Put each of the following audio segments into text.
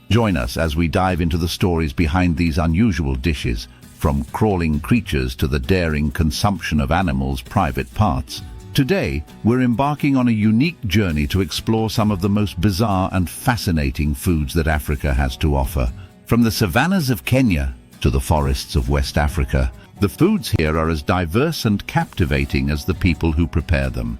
Join us as we dive into the stories behind these unusual dishes, from crawling creatures to the daring consumption of animals' private parts. Today, we're embarking on a unique journey to explore some of the most bizarre and fascinating foods that Africa has to offer. From the savannas of Kenya to the forests of West Africa, the foods here are as diverse and captivating as the people who prepare them.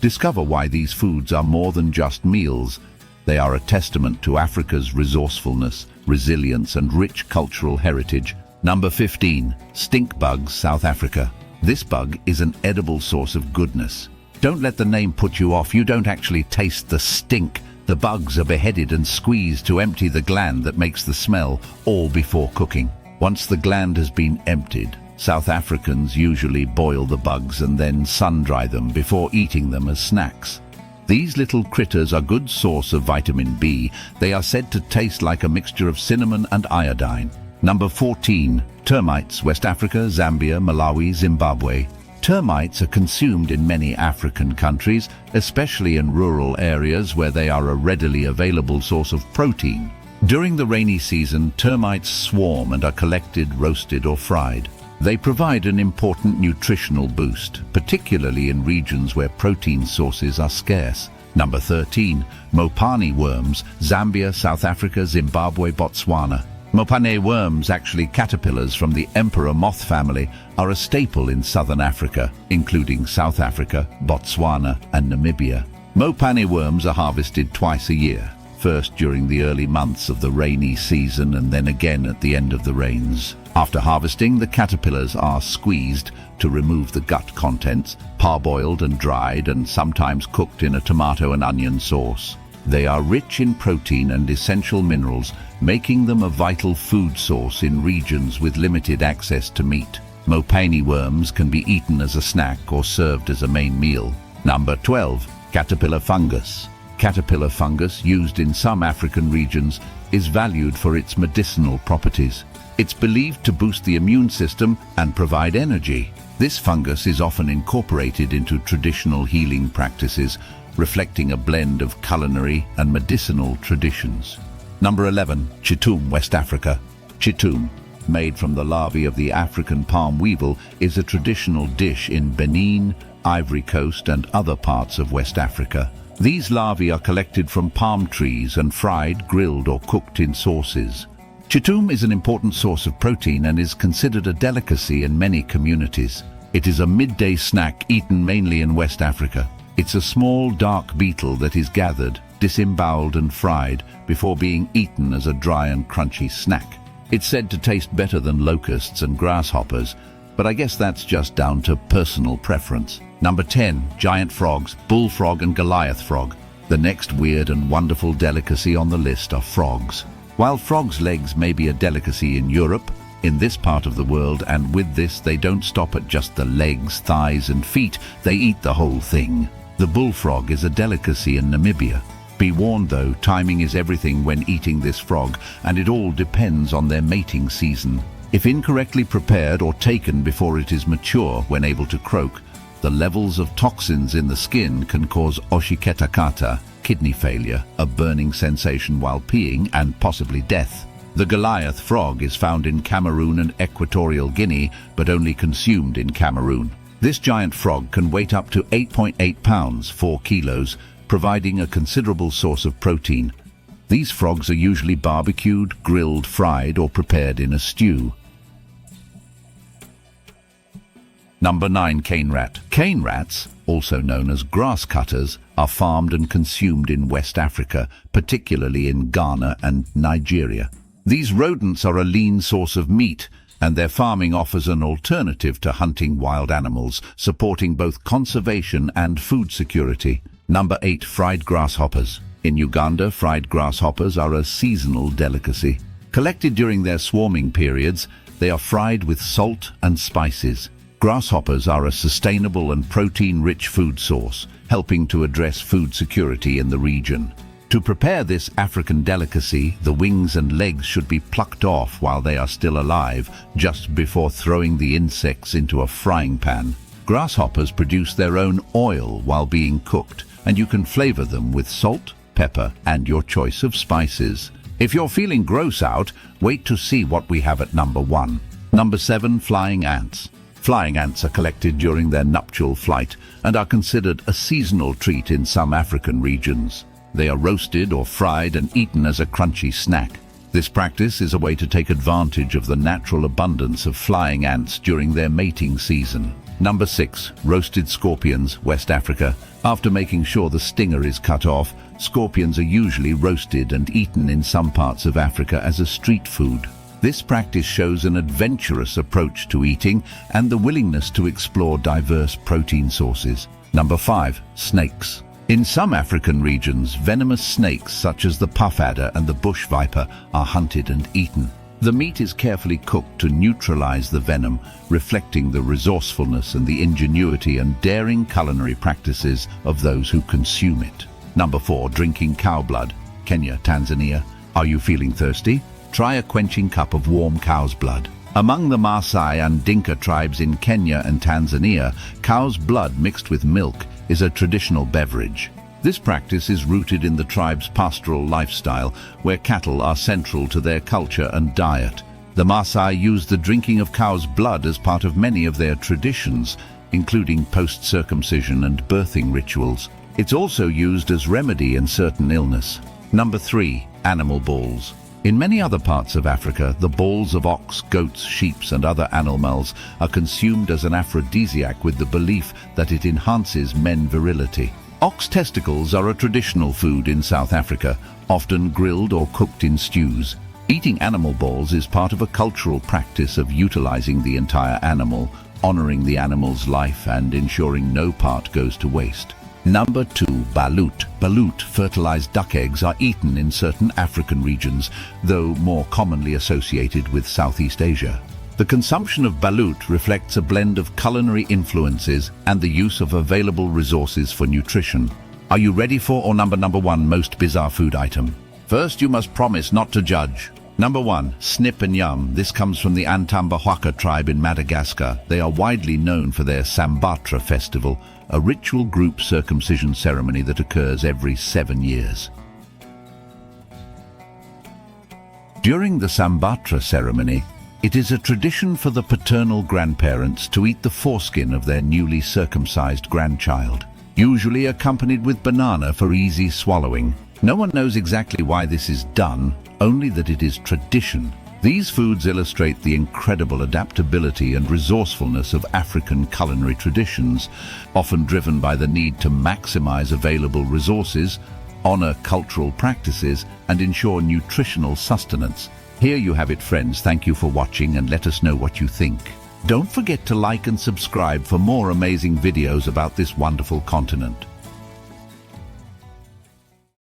Discover why these foods are more than just meals. They are a testament to Africa's resourcefulness, resilience, and rich cultural heritage. Number 15. Stink bugs, South Africa. This bug is an edible source of goodness. Don't let the name put you off. You don't actually taste the stink. The bugs are beheaded and squeezed to empty the gland that makes the smell, all before cooking. Once the gland has been emptied, South Africans usually boil the bugs and then sun-dry them before eating them as snacks. These little critters are a good source of vitamin B. They are said to taste like a mixture of cinnamon and iodine. Number 14. Termites, West Africa, Zambia, Malawi, Zimbabwe. Termites are consumed in many African countries, especially in rural areas where they are a readily available source of protein. During the rainy season, termites swarm and are collected, roasted, or fried. They provide an important nutritional boost, particularly in regions where protein sources are scarce. Number 13. Mopane worms, Zambia, South Africa, Zimbabwe, Botswana. Mopane worms, actually caterpillars from the emperor moth family, are a staple in southern Africa, including South Africa, Botswana, and Namibia. Mopane worms are harvested twice a year, first during the early months of the rainy season and then again at the end of the rains. After harvesting, the caterpillars are squeezed to remove the gut contents, parboiled and dried, and sometimes cooked in a tomato and onion sauce. They are rich in protein and essential minerals, making them a vital food source in regions with limited access to meat. Mopane worms can be eaten as a snack or served as a main meal. Number 12. Caterpillar fungus. Caterpillar fungus, used in some African regions, is valued for its medicinal properties. It's believed to boost the immune system and provide energy. This fungus is often incorporated into traditional healing practices, reflecting a blend of culinary and medicinal traditions. Number 11. Chitum, West Africa. Chitum, made from the larvae of the African palm weevil, is a traditional dish in Benin, Ivory Coast, and other parts of West Africa. These larvae are collected from palm trees and fried, grilled, or cooked in sauces. Chitum is an important source of protein and is considered a delicacy in many communities. It is a midday snack eaten mainly in West Africa. It's a small, dark beetle that is gathered, disemboweled and fried before being eaten as a dry and crunchy snack. It's said to taste better than locusts and grasshoppers, but I guess that's just down to personal preference. Number 10. Giant frogs, bullfrog and Goliath frog. The next weird and wonderful delicacy on the list are frogs. While frogs' legs may be a delicacy in Europe, in this part of the world, and with this they don't stop at just the legs, thighs and feet, they eat the whole thing. The bullfrog is a delicacy in Namibia. Be warned though, timing is everything when eating this frog, and it all depends on their mating season. If incorrectly prepared or taken before it is mature when able to croak, the levels of toxins in the skin can cause oshiketakata, kidney failure, a burning sensation while peeing, and possibly death. The Goliath frog is found in Cameroon and Equatorial Guinea, but only consumed in Cameroon. This giant frog can weigh up to 8.8 pounds, 4 kilos, providing a considerable source of protein. These frogs are usually barbecued, grilled, fried, or prepared in a stew. Number 9. Cane rat. Cane rats, also known as grass cutters, are farmed and consumed in West Africa, particularly in Ghana and Nigeria. These rodents are a lean source of meat, and their farming offers an alternative to hunting wild animals, supporting both conservation and food security. Number 8. Fried grasshoppers. In Uganda, fried grasshoppers are a seasonal delicacy. Collected during their swarming periods, they are fried with salt and spices. Grasshoppers are a sustainable and protein-rich food source, helping to address food security in the region. To prepare this African delicacy, the wings and legs should be plucked off while they are still alive, just before throwing the insects into a frying pan. Grasshoppers produce their own oil while being cooked, and you can flavor them with salt, pepper, and your choice of spices. If you're feeling gross out, wait to see what we have at number 1. Number 7. Flying ants. Flying ants are collected during their nuptial flight and are considered a seasonal treat in some African regions. They are roasted or fried and eaten as a crunchy snack. This practice is a way to take advantage of the natural abundance of flying ants during their mating season. Number 6. Roasted scorpions, West Africa. After making sure the stinger is cut off, scorpions are usually roasted and eaten in some parts of Africa as a street food. This practice shows an adventurous approach to eating and the willingness to explore diverse protein sources. Number 5. Snakes. In some African regions, venomous snakes such as the puff adder and the bush viper are hunted and eaten. The meat is carefully cooked to neutralize the venom, reflecting the resourcefulness and the ingenuity and daring culinary practices of those who consume it. Number 4. Drinking cow blood. Kenya, Tanzania. Are you feeling thirsty? Try a quenching cup of warm cow's blood. Among the Maasai and Dinka tribes in Kenya and Tanzania, cow's blood mixed with milk is a traditional beverage. This practice is rooted in the tribe's pastoral lifestyle, where cattle are central to their culture and diet. The Maasai use the drinking of cow's blood as part of many of their traditions, including post-circumcision and birthing rituals. It's also used as remedy in certain illness. Number 3. Animal balls. In many other parts of Africa, the balls of ox, goats, sheep, and other animals are consumed as an aphrodisiac with the belief that it enhances men virility. Ox testicles are a traditional food in South Africa, often grilled or cooked in stews. Eating animal balls is part of a cultural practice of utilizing the entire animal, honoring the animal's life and ensuring no part goes to waste. Number 2. Balut. Balut, fertilized duck eggs, are eaten in certain African regions, though more commonly associated with Southeast Asia. The consumption of balut reflects a blend of culinary influences and the use of available resources for nutrition. Are you ready for number 1 most bizarre food item? First, you must promise not to judge. Number 1. Snip and yum. This comes from the Antambohaka tribe in Madagascar. They are widely known for their Sambatra festival, a ritual group circumcision ceremony that occurs every 7 years. During the Sambatra ceremony, it is a tradition for the paternal grandparents to eat the foreskin of their newly circumcised grandchild, usually accompanied with banana for easy swallowing. No one knows exactly why this is done, only that it is tradition. These foods illustrate the incredible adaptability and resourcefulness of African culinary traditions, often driven by the need to maximize available resources, honor cultural practices, and ensure nutritional sustenance. Here you have it, friends. Thank you for watching and let us know what you think. Don't forget to like and subscribe for more amazing videos about this wonderful continent.